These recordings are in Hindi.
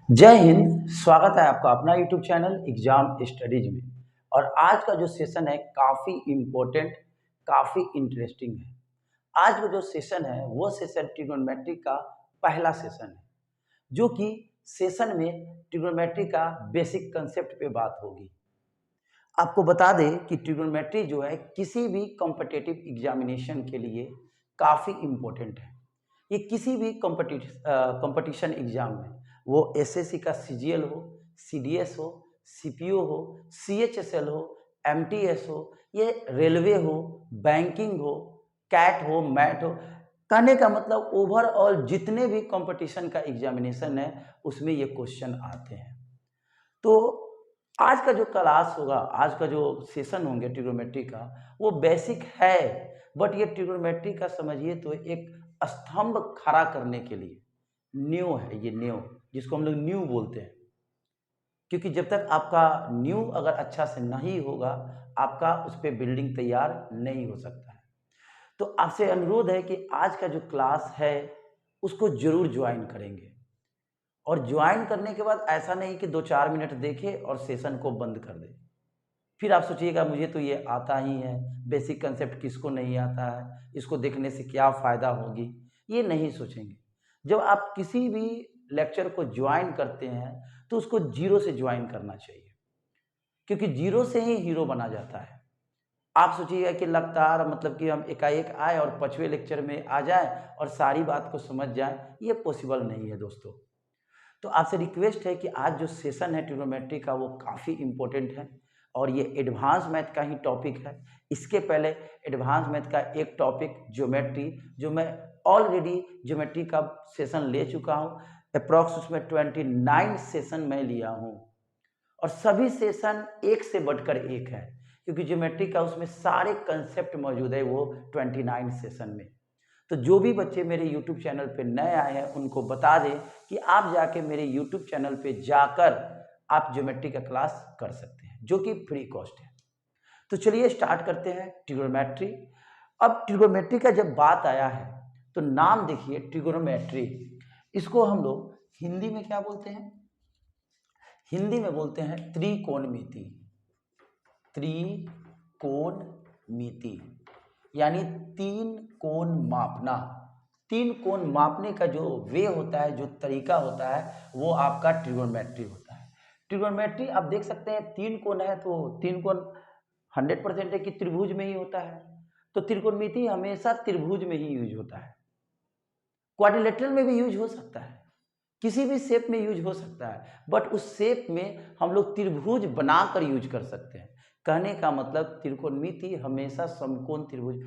जय हिंद। स्वागत है आपका अपना यूट्यूब चैनल एग्जाम स्टडीज में। और आज का जो सेशन है काफ़ी इम्पोर्टेंट, काफ़ी इंटरेस्टिंग है। आज का जो सेशन है वो सेशन ट्रिग्नोमेट्री का पहला सेशन है, जो कि सेशन में ट्रिग्नोमेट्री का बेसिक कंसेप्ट पे बात होगी। आपको बता दें कि ट्रिग्नोमेट्री जो है किसी भी कॉम्पिटिटिव एग्जामिनेशन के लिए काफ़ी इम्पोर्टेंट है। ये किसी भी कंपटीशन एग्जाम में, वो एसएससी का सीजीएल हो, सीडीएस हो, सीपीओ हो, सीएचएसएल हो, एमटीएस हो, ये रेलवे हो, बैंकिंग हो, कैट हो, मैट हो, कहने का मतलब ओवरऑल जितने भी कंपटीशन का एग्जामिनेशन है उसमें ये क्वेश्चन आते हैं। तो आज का जो क्लास होगा, आज का जो सेशन होंगे ट्रिग्नोमेट्री का, वो बेसिक है। बट ये ट्रिग्नोमेट्री का समझिए तो एक स्तंभ खड़ा करने के लिए नींव है। ये नींव जिसको हम लोग नींव बोलते हैं, क्योंकि जब तक आपका नींव अगर अच्छा से नहीं होगा, आपका उस पर बिल्डिंग तैयार नहीं हो सकता है। तो आपसे अनुरोध है कि आज का जो क्लास है उसको जरूर ज्वाइन करेंगे। और ज्वाइन करने के बाद ऐसा नहीं कि 2-4 मिनट देखे और सेशन को बंद कर दे। फिर आप सोचिएगा मुझे तो ये आता ही है, बेसिक कंसेप्ट किसको नहीं आता है, इसको देखने से क्या फ़ायदा होगी, ये नहीं सोचेंगे। जब आप किसी भी लेक्चर को ज्वाइन करते हैं तो उसको जीरो से ज्वाइन करना चाहिए, क्योंकि जीरो से ही हीरो बना जाता है। आप सोचिएगा कि लगातार मतलब कि हम एकाएक आए और 5वें लेक्चर में आ जाएं और सारी बात को समझ जाएं, ये पॉसिबल नहीं है दोस्तों। तो आपसे रिक्वेस्ट है कि आज जो सेशन है ट्रिग्नोमेट्री का वो काफ़ी इम्पोर्टेंट है, और ये एडवांस मैथ का ही टॉपिक है। इसके पहले एडवांस मैथ का एक टॉपिक ज्योमेट्री, जो मैं ऑलरेडी ज्योमेट्री का सेशन ले चुका हूँ। अप्रॉक्स उसमें 29 सेशन मैं लिया हूँ, और सभी सेशन एक से बढ़कर एक है, क्योंकि ज्योमेट्री का उसमें सारे कंसेप्ट मौजूद है वो 29 सेशन में। तो जो भी बच्चे मेरे YouTube चैनल पे नए आए हैं उनको बता दें कि आप जाके मेरे YouTube चैनल पे जाकर आप ज्योमेट्री का क्लास कर सकते हैं, जो कि फ्री कॉस्ट है। तो चलिए स्टार्ट करते हैं ट्रिग्नोमेट्री। अब ट्रिग्नोमेट्री का जब बात आया है तो नाम देखिए, ट्रिग्नोमेट्री, इसको हम लोग हिंदी में क्या बोलते हैं? हिंदी में बोलते हैं त्रिकोणमिति। त्रिकोणमिति यानी तीन कोण मापना। तीन कोण मापने का जो वे होता है, जो तरीका होता है, वो आपका ट्रिग्नोमेट्री होता है। ट्रिग्नोमेट्री आप देख सकते हैं, तीन कोण है तो तीन कोण 100% है कि त्रिभुज में ही होता है। तो त्रिकोणमिति हमेशा त्रिभुज में ही यूज होता है। क्वाड्रिलेटरल में भी यूज हो सकता है, किसी भी शेप में यूज हो सकता है, बट उस शेप में हम लोग त्रिभुज बनाकर यूज कर सकते हैं। कहने का मतलब त्रिकोणमिति हमेशा समकोण त्रिभुज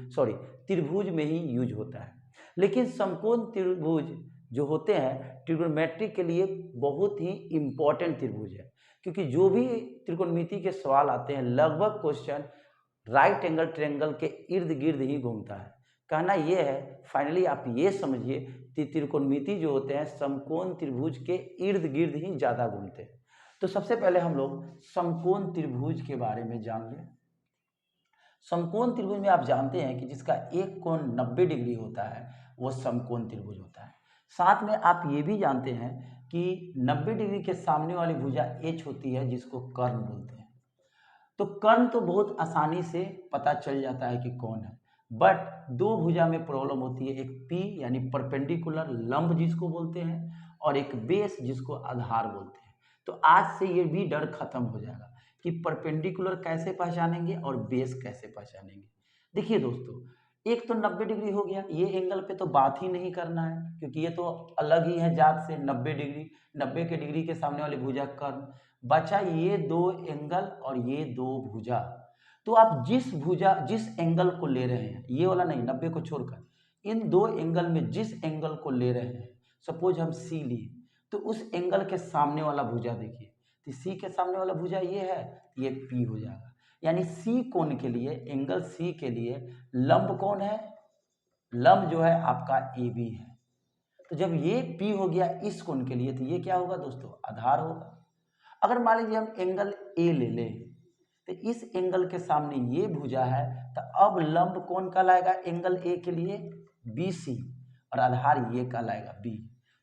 त्रिभुज में ही यूज होता है। लेकिन समकोण त्रिभुज जो होते हैं ट्रिग्नोमेट्री के लिए बहुत ही इंपॉर्टेंट त्रिभुज है, क्योंकि जो भी त्रिकोणमिति के सवाल आते हैं लगभग क्वेश्चन राइट एंगल ट्रायंगल के इर्द गिर्द ही घूमता है। कहना यह है, फाइनली आप ये समझिए कि त्रिकोणमिति जो होते हैं समकोण त्रिभुज के इर्द गिर्द ही ज़्यादा घूमते हैं। तो सबसे पहले हम लोग समकोण त्रिभुज के बारे में जान लें। समकोण त्रिभुज में आप जानते हैं कि जिसका एक कोण 90 डिग्री होता है वो समकोण त्रिभुज होता है। साथ में आप ये भी जानते हैं कि 90 डिग्री के सामने वाली भुजा एच होती है, जिसको कर्ण बोलते हैं। तो कर्ण तो बहुत आसानी से पता चल जाता है कि कौन है, बट दो भुजा में प्रॉब्लम होती है, एक पी यानी परपेंडिकुलर लंब जिसको बोलते हैं, और एक बेस जिसको आधार बोलते हैं। तो आज से ये भी डर खत्म हो जाएगा कि परपेंडिकुलर कैसे पहचानेंगे और बेस कैसे पहचानेंगे। देखिए दोस्तों, एक तो 90 डिग्री हो गया, ये एंगल पे तो बात ही नहीं करना है, क्योंकि ये तो अलग ही है जात से। 90 डिग्री, 90 के डिग्री के सामने वाली भुजा कर्ण। बचा ये दो एंगल और ये दो भुजा। तो आप जिस एंगल को ले रहे हैं, ये वाला नहीं, 90 को छोड़कर इन दो एंगल में जिस एंगल को ले रहे हैं, सपोज हम सी लिए, तो उस एंगल के सामने वाला भुजा देखिए, तो सी के सामने वाला भुजा ये है, ये पी हो जाएगा। यानी सी कोण के लिए, एंगल सी के लिए लंब कौन है? लंब जो है आपका ए बी है। तो जब ये पी हो गया इस कोण के लिए, तो ये क्या होगा दोस्तों? आधार होगा। अगर मान लीजिए हम एंगल ए ले लें, तो इस एंगल के सामने ये भुजा है, तो अब लंब कौन कहलाएगा एंगल ए के लिए? बी सी, और आधार ये कहलाएगा बी।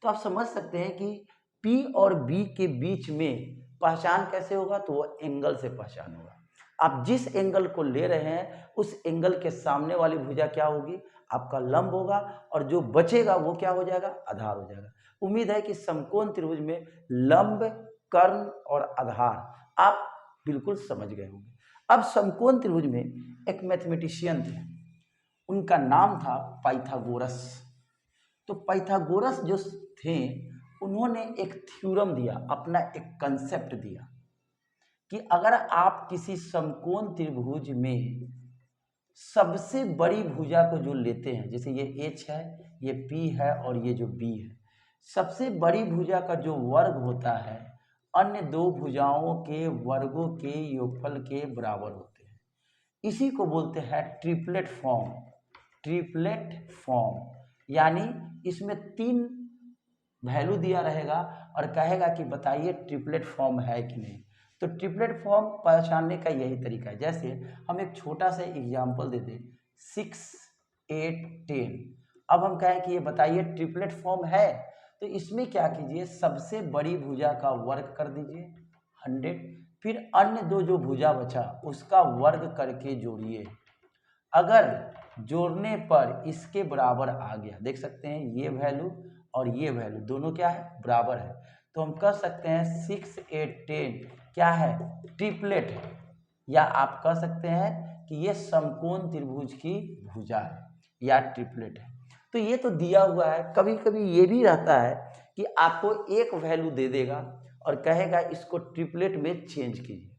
तो आप समझ सकते हैं कि P और B के बीच में पहचान कैसे होगा, तो वो एंगल से पहचान होगा। आप जिस एंगल को ले रहे हैं उस एंगल के सामने वाली भुजा क्या होगी, आपका लंब होगा, और जो बचेगा वो क्या हो जाएगा, आधार हो जाएगा। उम्मीद है कि समकोण त्रिभुज में लंब, कर्ण और आधार आप बिल्कुल समझ गए होंगे। अब समकोण त्रिभुज में एक मैथमेटिशियन थे, उनका नाम था पाइथागोरस। तो पाइथागोरस जो थे उन्होंने एक थ्योरम दिया, अपना एक कंसेप्ट दिया कि अगर आप किसी समकोण त्रिभुज में सबसे बड़ी भुजा को जो लेते हैं, जैसे ये H है, ये P है और ये जो B है, सबसे बड़ी भुजा का जो वर्ग होता है अन्य दो भुजाओं के वर्गों के योगफल के बराबर होते हैं। इसी को बोलते हैं ट्रिपलेट फॉर्म। ट्रिपलेट फॉर्म यानी इसमें 3 वैल्यू दिया रहेगा और कहेगा कि बताइए ट्रिपलेट फॉर्म है कि नहीं। तो ट्रिपलेट फॉर्म पहचानने का यही तरीका है। जैसे हम एक छोटा सा एग्जाम्पल दे दें 6, 8, 10। अब हम कहें कि ये बताइए ट्रिपलेट फॉर्म है, तो इसमें क्या कीजिए, सबसे बड़ी भुजा का वर्ग कर दीजिए 100, फिर अन्य दो जो भुजा बचा उसका वर्ग करके जोड़िए। अगर जोड़ने पर इसके बराबर आ गया, देख सकते हैं ये वैल्यू और ये वैल्यू दोनों क्या है, बराबर है, तो हम कह सकते हैं 6, 8, 10 क्या है, ट्रिपलेट है। या आप कह सकते हैं कि ये समकोण त्रिभुज की भुजा है या ट्रिपलेट है। तो ये तो दिया हुआ है। कभी कभी ये भी रहता है कि आपको एक वैल्यू दे देगा और कहेगा इसको ट्रिपलेट में चेंज कीजिए।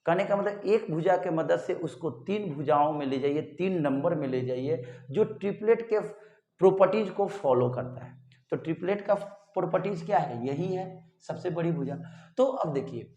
कहने का मतलब एक भुजा के मदद से उसको 3 भुजाओं में ले जाइए, 3 नंबर में ले जाइए जो ट्रिपलेट के प्रॉपर्टीज को फॉलो करता है। तो ट्रिपलेट का प्रॉपर्टीज क्या है, यही है सबसे बड़ी भुजा। तो अब देखिए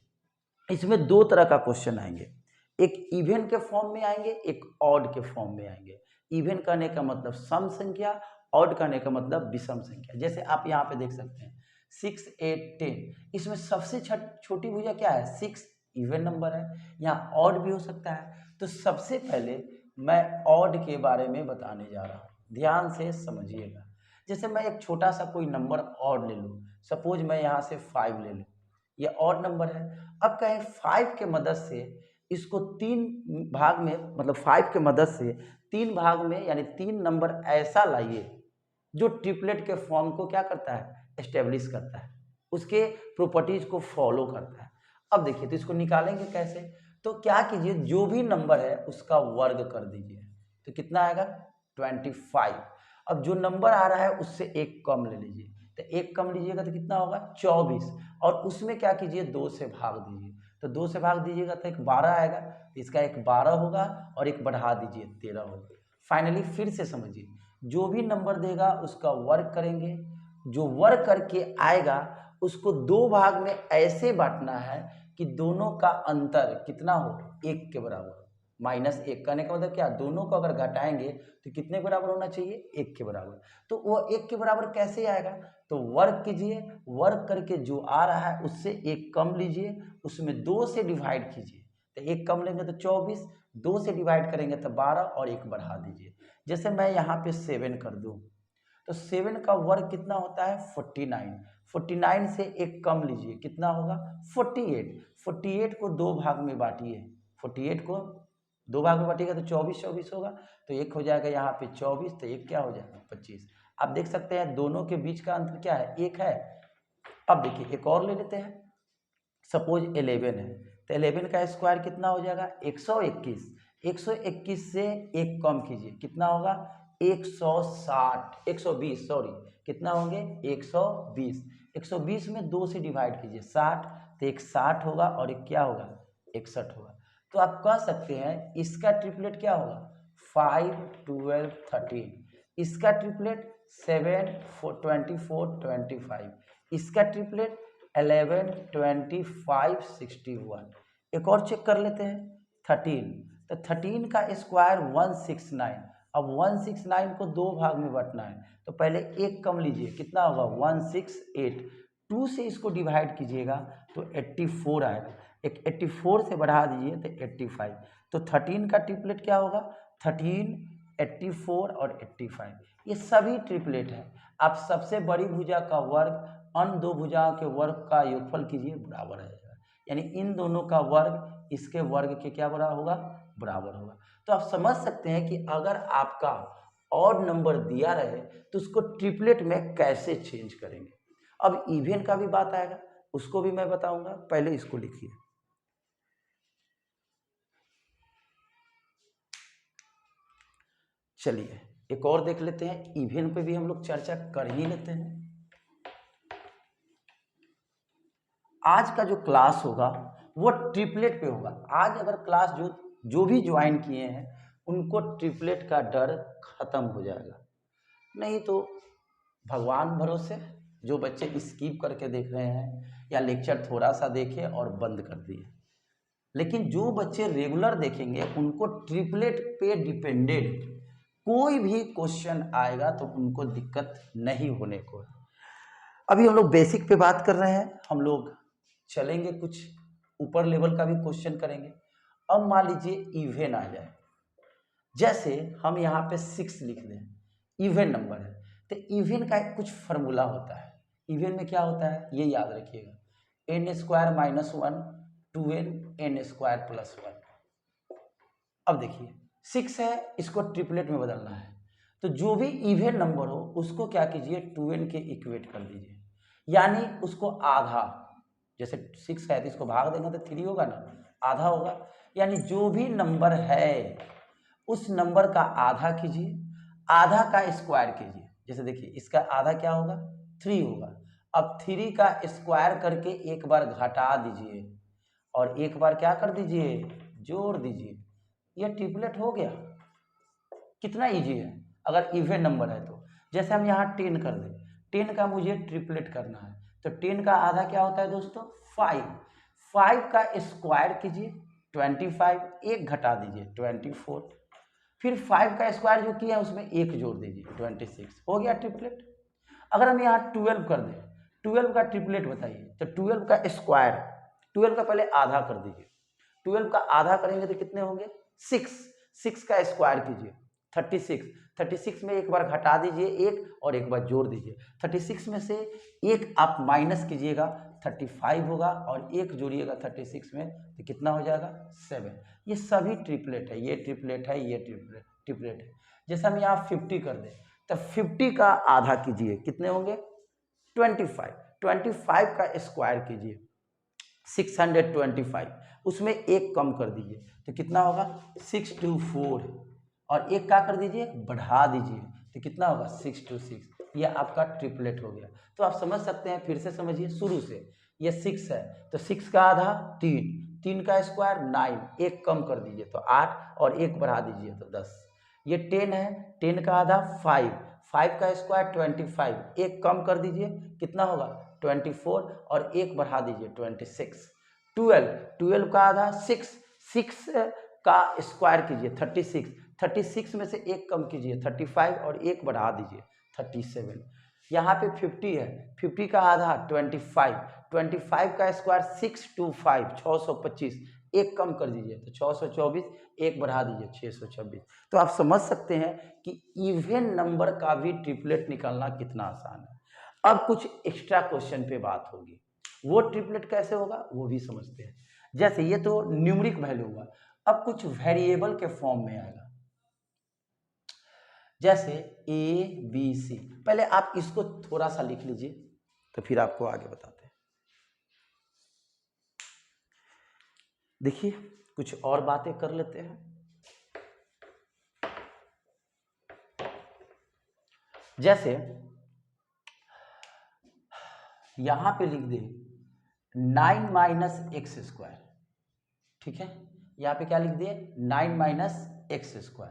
इसमें 2 तरह का क्वेश्चन आएंगे, एक इवन के फॉर्म में आएंगे, एक ऑड के फॉर्म में आएंगे। इवन कहने का मतलब सम संख्या, ऑड कहने का मतलब विषम संख्या। जैसे आप यहाँ पे देख सकते हैं 6, 8, 10, इसमें सबसे छोटी भुजा क्या है, 6 इवन नंबर है। यहाँ ऑड भी हो सकता है। तो सबसे पहले मैं ऑड के बारे में बताने जा रहा हूँ, ध्यान से समझिएगा। जैसे मैं एक छोटा सा कोई नंबर ऑड ले लूँ, सपोज मैं यहाँ से 5 ले लूँ, ये ऑड नंबर है। अब कहें 5 के मदद से इसको 3 भाग में, मतलब 5 के मदद से 3 भाग में यानी 3 नंबर ऐसा लाइए जो ट्रिपलेट के फॉर्म को क्या करता है, एस्टेब्लिश करता है, उसके प्रॉपर्टीज को फॉलो करता है। अब देखिए तो इसको निकालेंगे कैसे, तो क्या कीजिए जो भी नंबर है उसका वर्ग कर दीजिए, तो कितना आएगा 25। अब जो नंबर आ रहा है उससे एक कम ले लीजिए, तो एक कम लीजिएगा तो कितना होगा 24, और उसमें क्या कीजिए 2 से भाग दीजिए, तो 2 से भाग दीजिएगा तो एक 12 आएगा, तो इसका एक 12 होगा और एक बढ़ा दीजिए 13 होगा। फाइनली फिर से समझिए, जो भी नंबर देगा उसका वर्ग करेंगे, जो वर्ग करके आएगा उसको 2 भाग में ऐसे बांटना है कि दोनों का अंतर कितना हो, 1 के बराबर। -1 कहने का मतलब क्या, दोनों को अगर घटाएंगे तो कितने के बराबर होना चाहिए, 1 के बराबर। तो वो 1 के बराबर कैसे आएगा, तो वर्ग कीजिए, वर्ग करके जो आ रहा है उससे एक कम लीजिए, उसमें 2 से डिवाइड कीजिए, तो एक कम लेंगे तो 24, 2 से डिवाइड करेंगे तो 12 और एक बढ़ा दीजिए। जैसे मैं यहाँ पे 7 कर दूँ, तो 7 का वर्ग कितना होता है 49, 49 से एक कम लीजिए, कितना होगा 48, 48 को 2 भाग में बांटिए, 48 को 2 भाग में बांटिएगा तो 24 24 होगा, तो एक हो जाएगा यहाँ पे 24, तो एक क्या हो जाएगा 25। आप देख सकते हैं दोनों के बीच का अंतर क्या है, एक है। अब देखिए एक और ले लेते हैं, सपोज 11 है, तो 11 का स्क्वायर कितना हो जाएगा 121, 121 से एक कम कीजिए, कितना होगा 160, 120 सॉरी, कितना होंगे 120, 120 में 2 से डिवाइड कीजिए 60, तो एक 60 होगा और एक क्या होगा 61 होगा। तो आप कह सकते हैं इसका ट्रिपलेट क्या होगा 5, 12, 13, इसका ट्रिपलेट 7, 24, 25, इसका ट्रिपलेट 11, 25, 61। एक और चेक कर लेते हैं 13, तो 13 का स्क्वायर 169। अब 169 को 2 भाग में बांटना है, तो पहले एक कम लीजिए, कितना होगा 168, 2 से इसको डिवाइड कीजिएगा तो 84 आएगा, एक 84 से बढ़ा दीजिए तो 85। तो 13 का ट्रिपलेट क्या होगा 13, 84 और 85, ये सभी ट्रिपलेट है। आप सबसे बड़ी भुजा का वर्ग अन्य दो भुजाओं के वर्ग का योगफल कीजिए, बराबर आ जाएगा। यानी इन दोनों का वर्ग इसके वर्ग के क्या बराबर होगा, बराबर होगा। तो आप समझ सकते हैं कि अगर आपका ऑड नंबर दिया रहे तो उसको ट्रिपलेट में कैसे चेंज करेंगे। अब इवन का भी बात आएगा, उसको भी मैं बताऊंगा, पहले इसको लिखिए। चलिए एक और देख लेते हैं, इवन पे भी हम लोग चर्चा कर ही लेते हैं। आज का जो क्लास होगा वो ट्रिपलेट पे होगा। आज अगर क्लास जो भी ज्वाइन किए हैं उनको ट्रिपलेट का डर खत्म हो जाएगा। नहीं तो भगवान भरोसे, जो बच्चे स्किप करके देख रहे हैं या लेक्चर थोड़ा सा देखे और बंद कर दिए, लेकिन जो बच्चे रेगुलर देखेंगे उनको ट्रिपलेट पे डिपेंडेड कोई भी क्वेश्चन आएगा तो उनको दिक्कत नहीं होने को है। अभी हम लोग बेसिक पे बात कर रहे हैं, हम लोग चलेंगे कुछ ऊपर लेवल का भी क्वेश्चन करेंगे। अब मान लीजिए इवन आ जाए, जैसे हम यहाँ पे 6 लिख दें, इवन नंबर है तो इवन का एक कुछ फार्मूला होता है। इवन में क्या होता है ये याद रखिएगा, n² - 1 2n n² + 1। अब देखिए 6 है, इसको ट्रिपलेट में बदलना है तो जो भी इवन नंबर हो उसको क्या कीजिए 2n के इक्वेट कर दीजिए, यानी उसको आधा, जैसे 6 है तो इसको भाग देंगे तो 3 होगा ना, आधा होगा। यानी जो भी नंबर है उस नंबर का आधा कीजिए, आधा का स्क्वायर कीजिए। जैसे देखिए इसका आधा क्या होगा 3 होगा। अब 3 का स्क्वायर करके एक बार घटा दीजिए और एक बार क्या कर दीजिए जोड़ दीजिए, यह ट्रिपलेट हो गया। कितना इजी है अगर इवन नंबर है तो। जैसे हम यहाँ 10 कर दें, 10 का मुझे ट्रिपलेट करना है तो 10 का आधा क्या होता है दोस्तों 5, 5 का स्क्वायर कीजिए 25, एक घटा दीजिए 24, फिर 5 का स्क्वायर जो किया है उसमें एक जोड़ दीजिए 26, हो गया ट्रिपलेट। अगर हम यहाँ 12 कर दें, 12 का ट्रिपलेट बताइए तो 12 का स्क्वायर, 12 का पहले आधा कर दीजिए, 12 का आधा करेंगे तो कितने होंगे 6, 6 का स्क्वायर कीजिए 36, 36 में एक बार घटा दीजिए एक और एक बार जोड़ दीजिए, 36 में से एक आप माइनस कीजिएगा 35 होगा और एक जोड़िएगा 36 में तो कितना हो जाएगा 7। ये सभी ट्रिपलेट है, ये ट्रिपलेट है, ये ट्रिपलेट है। जैसे हम यहाँ 50 कर दें तो 50 का आधा कीजिए कितने होंगे 25, 25 का स्क्वायर कीजिए 625, उसमें एक कम कर दीजिए तो कितना होगा 624 और एक क्या कर दीजिए बढ़ा दीजिए तो कितना होगा 626। ये आपका ट्रिपलेट हो गया। तो आप समझ सकते हैं, फिर से समझिए शुरू से। ये 6 है तो 6 का आधा 3, 3 का स्क्वायर 9, एक कम कर दीजिए तो 8 और एक बढ़ा दीजिए तो 10। ये 10 है, 10 का आधा 5, 5 का स्क्वायर 25, एक कम कर दीजिए कितना होगा 24 और एक बढ़ा दीजिए 26। 12, 12 का आधा 6, 6 का स्क्वायर कीजिए 36, 36 में से एक कम कीजिए 35 और एक बढ़ा दीजिए 37। यहाँ पे 50 है, 50 का आधा 25, 25 का स्क्वायर 625, 625, एक कम कर दीजिए तो 624, एक बढ़ा दीजिए 626। तो आप समझ सकते हैं कि इवन नंबर का भी ट्रिपलेट निकालना कितना आसान है। अब कुछ एक्स्ट्रा क्वेश्चन पे बात होगी, वो ट्रिपलेट कैसे होगा वो भी समझते हैं। जैसे ये तो न्यूमरिक वैल्यू हुआ, अब कुछ वेरिएबल के फॉर्म में आएगा, जैसे ए बी सी। पहले आप इसको थोड़ा सा लिख लीजिए तो फिर आपको आगे बताते हैं। देखिए कुछ और बातें कर लेते हैं। जैसे यहां पे लिख दे 9 - x², ठीक है, यहाँ पे क्या लिख दिए 9 - x²,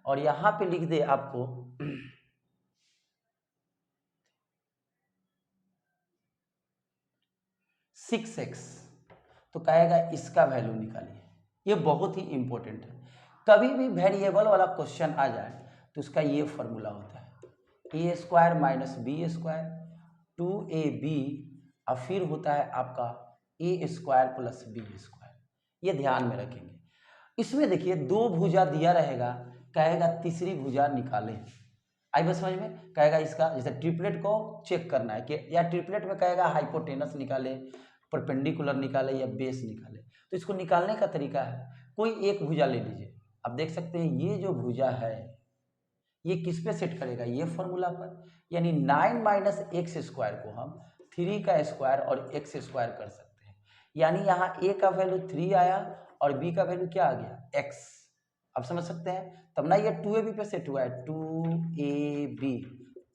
और यहाँ पे लिख दे आपको 6x, तो कहेगा इसका वैल्यू निकालिए। ये बहुत ही इंपॉर्टेंट है, कभी भी वेरिएबल वाला क्वेश्चन आ जाए तो उसका ये फॉर्मूला होता है a² - b², 2ab, और फिर होता है आपका a² + b²। ये ध्यान में रखेंगे। इसमें देखिए दो भुजा दिया रहेगा, कहेगा तीसरी भुजा निकालें। आई बस समझ में, कहेगा इसका जैसे ट्रिपलेट को चेक करना है कि या ट्रिपलेट में कहेगा हाइपोटेनस निकाले, परपेंडिकुलर निकाले या बेस निकाले। तो इसको निकालने का तरीका है, कोई एक भुजा ले लीजिए। आप देख सकते हैं ये जो भुजा है ये किस पे सेट करेगा, ये फॉर्मूला पर, यानी 9 माइनस एक्स स्क्वायर को हम 3 का स्क्वायर और एक्स स्क्वायर कर सकते हैं। यानी यहाँ ए का वैल्यू 3 आया और बी का वैल्यू क्या आ गया, एक्स। आप समझ सकते हैं, तब ना ये 2ab पे सेट हुआ है, 2ab,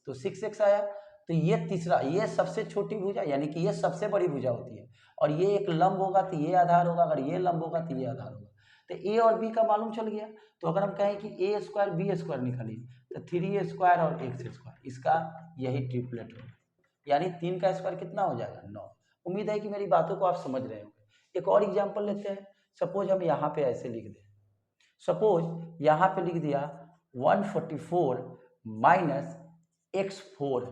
तो 6x आया। तो ये तीसरा, ये सबसे छोटी भुजा यानी कि ये सबसे बड़ी भुजा होती है, और ये एक लंब होगा तो ये आधार होगा, अगर ये लंब होगा तो ये आधार होगा। तो ए और बी का मालूम चल गया। तो अगर हम कहें कि ए स्क्वायर बी स्क्वायर निकालिए तो 3 स्क्वायर और एक्स स्क्वायर, इसका यही ट्रिपलेट होगा। यानी 3 का स्क्वायर कितना हो जाएगा, 9। उम्मीद है कि मेरी बातों को आप समझ रहे होंगे। एक और एग्जांपल लेते हैं। सपोज हम यहाँ पे ऐसे लिख दें, सपोज यहाँ पे लिख दिया 144 माइनस x4।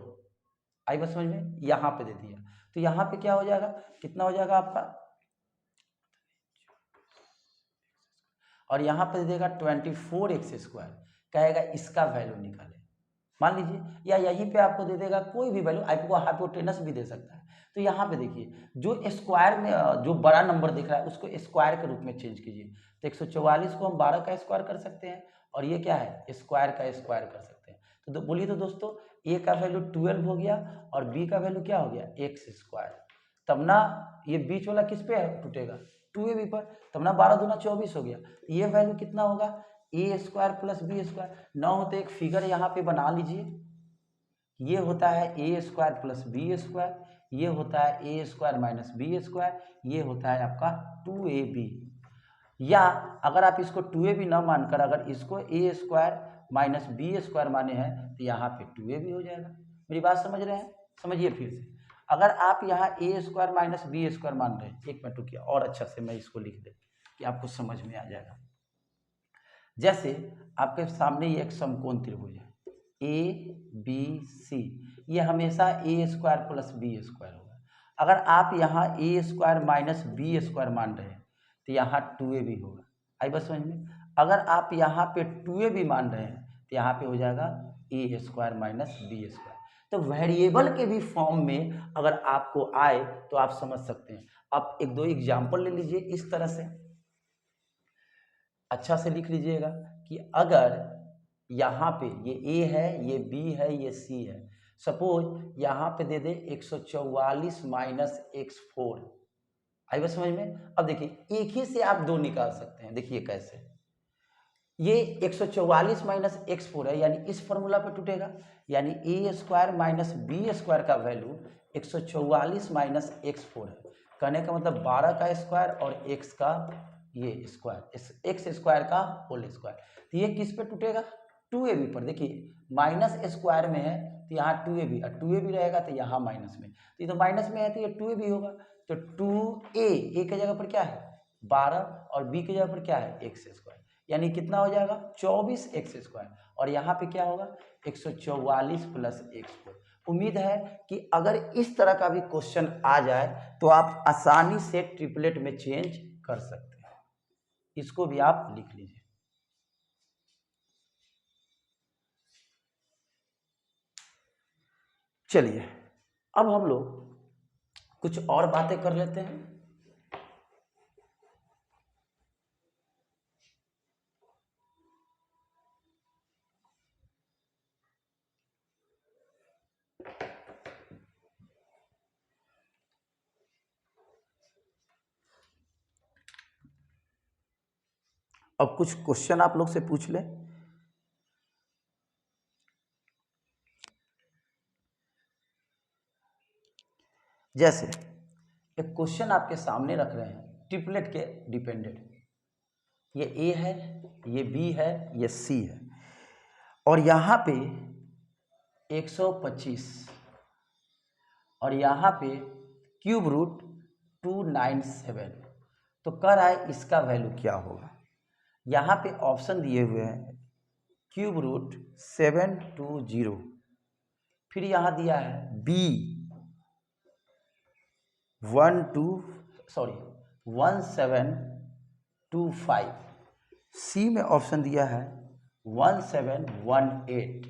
आई बस समझ में, यहाँ पे दे दिया तो यहाँ पे क्या हो जाएगा, कितना हो जाएगा आपका, और यहाँ पे दे देगा 24x स्क्वायर, कहेगा इसका वैल्यू निकाले। मान लीजिए, या यहीं पे आपको दे देगा कोई भी वैल्यू, आपको हाइपोटेनस भी दे सकता है। तो यहाँ पे देखिए जो स्क्वायर में जो बड़ा नंबर दिख रहा है उसको स्क्वायर के रूप में चेंज कीजिए। तो 144 को हम 12 का स्क्वायर कर सकते हैं, और ये क्या है, स्क्वायर का स्क्वायर कर सकते हैं। तो बोलिए तो दोस्तों, ए का वैल्यू 12 हो गया और बी का वैल्यू क्या हो गया, एक्स स्क्वायर। तब ना ये बीच वाला किस पे है, टूटेगा 2ab पर, तब ना 12 दूना 24 हो गया। ये वैल्यू कितना होगा, ए स्क्वायर प्लस बी स्क्वायर। ना हो तो एक फिगर यहाँ पे बना लीजिए, ये होता है ए स्क्वायर प्लस बी स्क्वायर, ये होता है ए स्क्वायर माइनस बी स्क्वायर, ये होता है आपका 2ab। या अगर आप इसको 2ab ना मानकर अगर इसको ए स्क्वायर माइनस बी स्क्वायर माने हैं तो यहाँ पे 2ab हो जाएगा। मेरी बात समझ रहे हैं, समझिए फिर से। अगर आप यहाँ ए स्क्वायर माइनस बी स्क्वायर मान रहे हैं, एक मिनट रुकिए और अच्छा से मैं इसको लिख दे कि आपको समझ में आ जाएगा। जैसे आपके सामने ये एक समकोण त्रिभुज है ए बी सी, ये हमेशा ए स्क्वायर प्लस बी स्क्वायर होगा। अगर आप यहाँ ए स्क्वायर माइनस बी स्क्वायर मान रहे हैं तो यहाँ 2ab होगा। आई बस समझ में, अगर आप यहाँ पे 2ab मान रहे हैं तो यहाँ पे हो जाएगा ए स्क्वायर माइनस बी स्क्वायर। तो वेरिएबल के भी फॉर्म में अगर आपको आए तो आप समझ सकते हैं। आप एक दो एग्जाम्पल ले लीजिए इस तरह से, अच्छा से लिख लीजिएगा कि अगर यहाँ पे ये ए है, ये बी है, ये सी है, सपोज यहाँ पे दे दे 144 माइनस x4। आई बस समझ में। अब देखिए एक ही से आप दो निकाल सकते हैं, देखिए कैसे, ये 144 माइनस x4 है यानी इस फॉर्मूला पे टूटेगा, यानी ए स्क्वायर माइनस बी स्क्वायर का वैल्यू 144 माइनस x4 है। कहने का मतलब 12 का स्क्वायर और x का ये स्क्वायर, एक्स स्क्वायर का होल स्क्वायर। तो ये किस पे टूटेगा, 2ab पर। देखिए माइनस स्क्वायर में है तो यहाँ 2ab, और 2ab रहेगा तो यहाँ माइनस में, तो ये तो माइनस में है तो ये 2ab होगा। तो 2a, ए की जगह पर क्या है 12 और बी की जगह पर क्या है एक्स स्क्वायर, यानी कितना हो जाएगा 24x स्क्वायर, और यहाँ पे क्या होगा 144 प्लस x4। उम्मीद है कि अगर इस तरह का भी क्वेश्चन आ जाए तो आप आसानी से ट्रिपलेट में चेंज कर सकते हैं। इसको भी आप लिख लीजिए। चलिए अब हम लोग कुछ और बातें कर लेते हैं। अब कुछ क्वेश्चन आप लोग से पूछ ले। जैसे एक क्वेश्चन आपके सामने रख रहे हैं ट्रिपलेट के डिपेंडेंट, ये ए है, ये बी है, ये सी है, और यहाँ पे 125 और यहाँ पे क्यूब रूट 297। तो कह रहा है इसका वैल्यू क्या होगा। यहाँ पे ऑप्शन दिए हुए हैं क्यूब रूट 720, फिर यहाँ दिया है बी 1725, सी में ऑप्शन दिया है 1718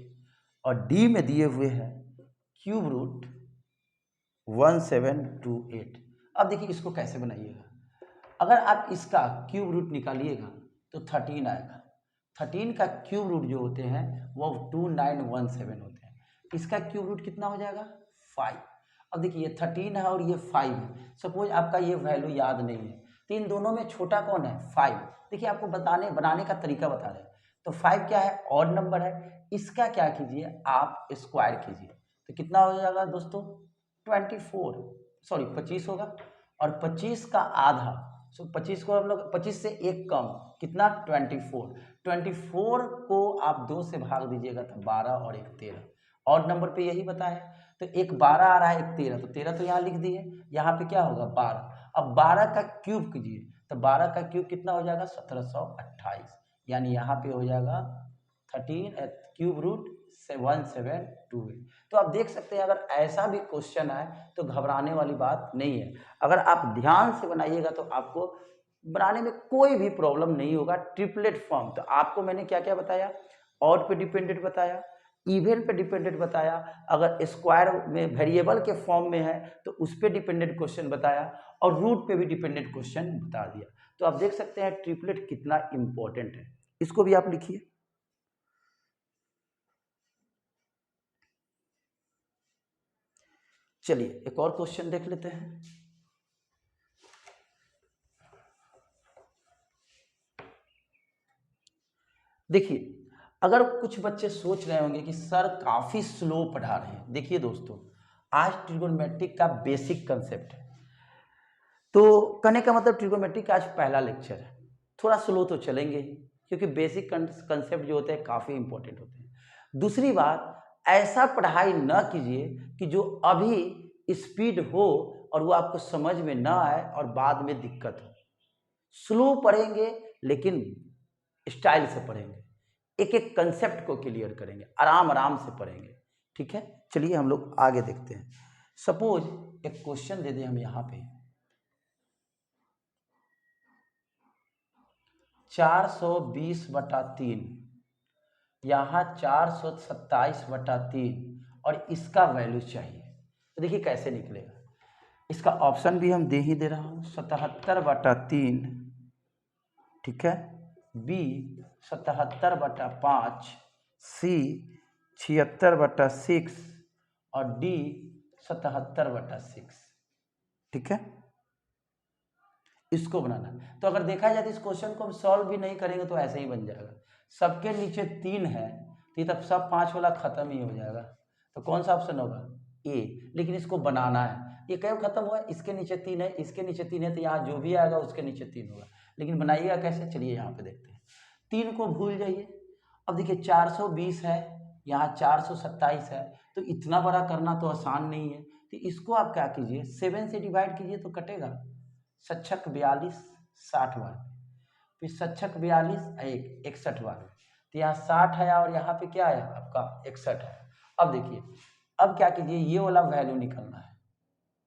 और डी में दिए हुए हैं क्यूब रूट 1728। अब देखिए इसको कैसे बनाइएगा। अगर आप इसका क्यूब रूट निकालिएगा तो 13 आएगा। 13 का क्यूब रूट जो होते हैं वो 2917 होते हैं। इसका क्यूब रूट कितना हो जाएगा 5। अब देखिए ये 13 है और ये 5 है। सपोज आपका ये वैल्यू याद नहीं है तो इन दोनों में छोटा कौन है 5। देखिए आपको बनाने का तरीका बता रहे हैं। तो 5 क्या है ऑड नंबर है, इसका क्या कीजिए आप स्क्वायर कीजिए तो कितना हो जाएगा दोस्तों 25 होगा। और 25 का आधा 25 को हम लोग 25 से एक कम कितना 24 को आप 2 से भाग दीजिएगा तो 12 और एक 13। और नंबर पे यही बताया तो एक 12 आ रहा है एक 13 तो 13 तो यहाँ लिख दिए। यहाँ पे क्या होगा 12। अब 12 का क्यूब कीजिए तो 12 का क्यूब कितना हो जाएगा 1728 यानी यहाँ पे हो जाएगा 13 क्यूब रूट 1728। तो आप देख सकते हैं अगर ऐसा भी क्वेश्चन आए तो घबराने वाली बात नहीं है। अगर आप ध्यान से बनाइएगा तो आपको बनाने में कोई भी प्रॉब्लम नहीं होगा। ट्रिपलेट फॉर्म तो आपको मैंने क्या क्या बताया, ऑड पे डिपेंडेंट बताया, इवन पे डिपेंडेंट बताया, अगर स्क्वायर में वेरिएबल के फॉर्म में है तो उस पर डिपेंडेंट क्वेश्चन बताया और रूट पे भी डिपेंडेंट क्वेश्चन बता दिया। तो आप देख सकते हैं ट्रिपलेट कितना इंपॉर्टेंट है। इसको भी आप लिखिए। चलिए एक और क्वेश्चन देख लेते हैं। देखिए अगर कुछ बच्चे सोच रहे होंगे कि सर काफ़ी स्लो पढ़ा रहे हैं, देखिए दोस्तों आज ट्रिगोनोमेट्रिक का बेसिक कंसेप्ट है। तो कहने का मतलब ट्रिगोनोमेट्रिक का आज पहला लेक्चर है। थोड़ा स्लो तो चलेंगे ही क्योंकि बेसिक कंसेप्ट जो होते हैं काफ़ी इंपॉर्टेंट होते हैं। दूसरी बात ऐसा पढ़ाई न कीजिए कि जो अभी स्पीड हो और वो आपको समझ में ना आए और बाद में दिक्कत हो। स्लो पढ़ेंगे लेकिन स्टाइल से पढ़ेंगे, एक एक कंसेप्ट को क्लियर करेंगे, आराम आराम से पढ़ेंगे। ठीक है चलिए हम लोग आगे देखते हैं। सपोज एक क्वेश्चन दे दें हम यहाँ पे 420/3 यहाँ 427/3 और इसका वैल्यू चाहिए तो देखिए कैसे निकलेगा। इसका ऑप्शन भी हम दे ही दे रहा हूँ 77/3, ठीक है, बी 77/5, सी 76/6 और डी 77/6। ठीक है इसको बनाना है। तो अगर देखा जाए तो इस क्वेश्चन को हम सॉल्व भी नहीं करेंगे तो ऐसे ही बन जाएगा। सबके नीचे 3 है तो तब सब 5 वाला खत्म ही हो जाएगा। तो कौन सा ऑप्शन होगा ए। लेकिन इसको बनाना है, ये कब खत्म हुआ इसके नीचे 3 है इसके नीचे 3 है तो यहाँ जो भी आएगा उसके नीचे 3 होगा। लेकिन बनाइएगा कैसे चलिए यहाँ पे देखते हैं। 3 को भूल जाइए। अब देखिए 420 है यहाँ 427 है तो इतना बड़ा करना तो आसान नहीं है। तो इसको आप क्या कीजिए 7 से डिवाइड कीजिए तो कटेगा 7 42 60 बार, फिर 7 42 एक 61 बार। तो यहाँ 60 है और यहाँ पे क्या है आपका 61 है। अब देखिए अब क्या कीजिए ये वाला वैल्यू निकलना है।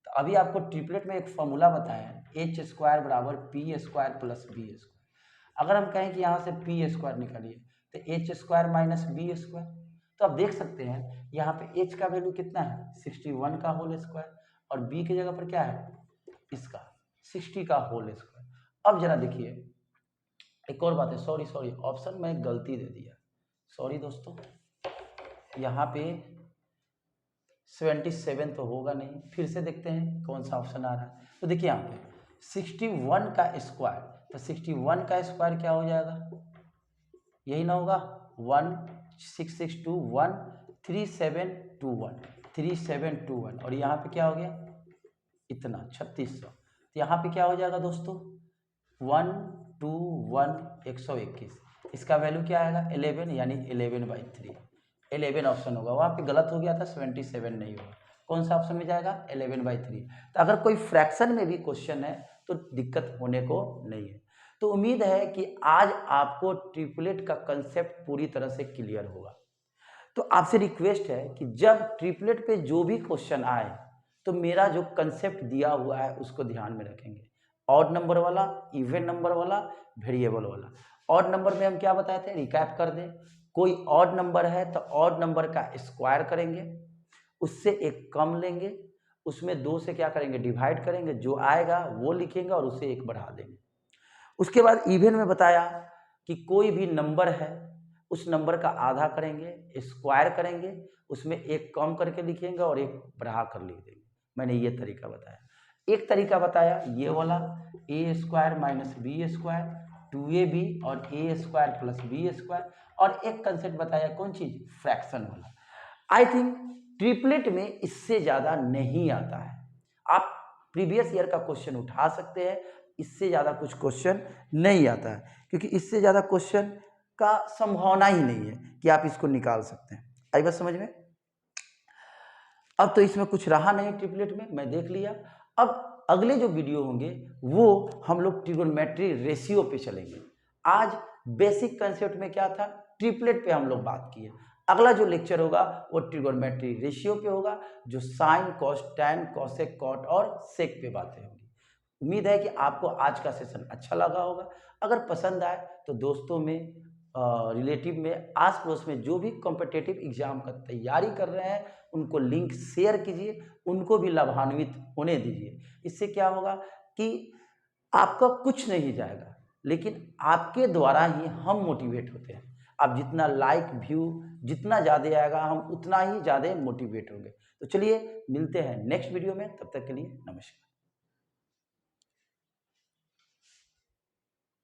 तो अभी आपको ट्रिपलेट में एक फॉर्मूला बताया है h² बराबर p square plus b square. अगर हम कहें कि यहाँ से पी स्क्वायर निकालिए तो h² माइनस बी स्क्वायर। तो आप देख सकते हैं यहाँ पे h का वैल्यू कितना है 61 का होल स्क्वायर और b की जगह पर क्या है इसका 60 का होल स्क्वायर। अब जरा देखिए एक और बात है, सॉरी ऑप्शन में गलती दे दिया, सॉरी दोस्तों। यहाँ पे 77 तो होगा नहीं, फिर से देखते हैं कौन सा ऑप्शन आ रहा है। तो देखिए यहाँ पे 61 का स्क्वायर, तो 61 का स्क्वायर क्या हो जाएगा यही ना होगा 1661 3721 और यहाँ पे क्या हो गया इतना 3600। तो यहाँ पे क्या हो जाएगा दोस्तों 121 इसका वैल्यू क्या आएगा 11 यानी 11/3 11 ऑप्शन होगा। वहाँ पे गलत हो गया था 77 नहीं होगा। कौन सा ऑप्शन में जाएगा 11/3। तो अगर कोई फ्रैक्शन में भी क्वेश्चन है तो दिक्कत होने को नहीं है। तो उम्मीद है कि आज आपको ट्रिपलेट का कंसेप्ट पूरी तरह से क्लियर होगा। तो आपसे रिक्वेस्ट है कि जब ट्रिपलेट पे जो भी क्वेश्चन आए तो मेरा जो कंसेप्ट दिया हुआ है उसको ध्यान में रखेंगे। ऑड नंबर वाला, इवन नंबर वाला, वेरिएबल वाला। ऑड नंबर में हम क्या बताए थे रिकैप कर दें कोई ऑड नंबर है तो ऑड नंबर का स्क्वायर करेंगे, उससे एक कम लेंगे, उसमें 2 से क्या करेंगे डिवाइड करेंगे, जो आएगा वो लिखेंगे और उसे एक बढ़ा देंगे। उसके बाद इवन में बताया कि कोई भी नंबर है उस नंबर का आधा करेंगे, स्क्वायर करेंगे, उसमें एक कम करके लिखेंगे और एक बढ़ा कर लिख देंगे। मैंने ये तरीका बताया। एक तरीका बताया ये वाला a square minus b square 2ab और a square plus b square, और एक कंसेप्ट बताया कौन चीज, फ्रैक्शन वाला। आई थिंक ट्रिपलेट में इससे ज़्यादा नहीं आता है। आप प्रीवियस ईयर का क्वेश्चन उठा सकते हैं, इससे ज़्यादा कुछ क्वेश्चन नहीं आता है, क्योंकि इससे ज़्यादा क्वेश्चन का संभावना ही नहीं है कि आप इसको निकाल सकते हैं। आई बात समझ में? अब तो इसमें कुछ रहा नहीं ट्रिपलेट में, मैं देख लिया। अब अगले जो वीडियो होंगे वो हम लोग ट्रिगोनोमेट्री रेशियो पे चलेंगे। आज बेसिक कंसेप्ट में क्या था, ट्रिपलेट पे हम लोग बात किए। अगला जो लेक्चर होगा वो ट्रिगोनोमेट्री रेशियो पे होगा, जो sine cos tan cosec cot और सेक पे बातें होंगी। उम्मीद है कि आपको आज का सेशन अच्छा लगा होगा। अगर पसंद आए तो दोस्तों में, रिलेटिव में, आस पड़ोस में जो भी कॉम्पिटिटिव एग्जाम का तैयारी कर रहे हैं उनको लिंक शेयर कीजिए, उनको भी लाभान्वित होने दीजिए। इससे क्या होगा कि आपका कुछ नहीं जाएगा, लेकिन आपके द्वारा ही हम मोटिवेट होते हैं। आप जितना लाइक व्यू जितना ज़्यादा आएगा हम उतना ही ज़्यादा मोटिवेट होंगे। तो चलिए मिलते हैं नेक्स्ट वीडियो में, तब तक के लिए नमस्कार।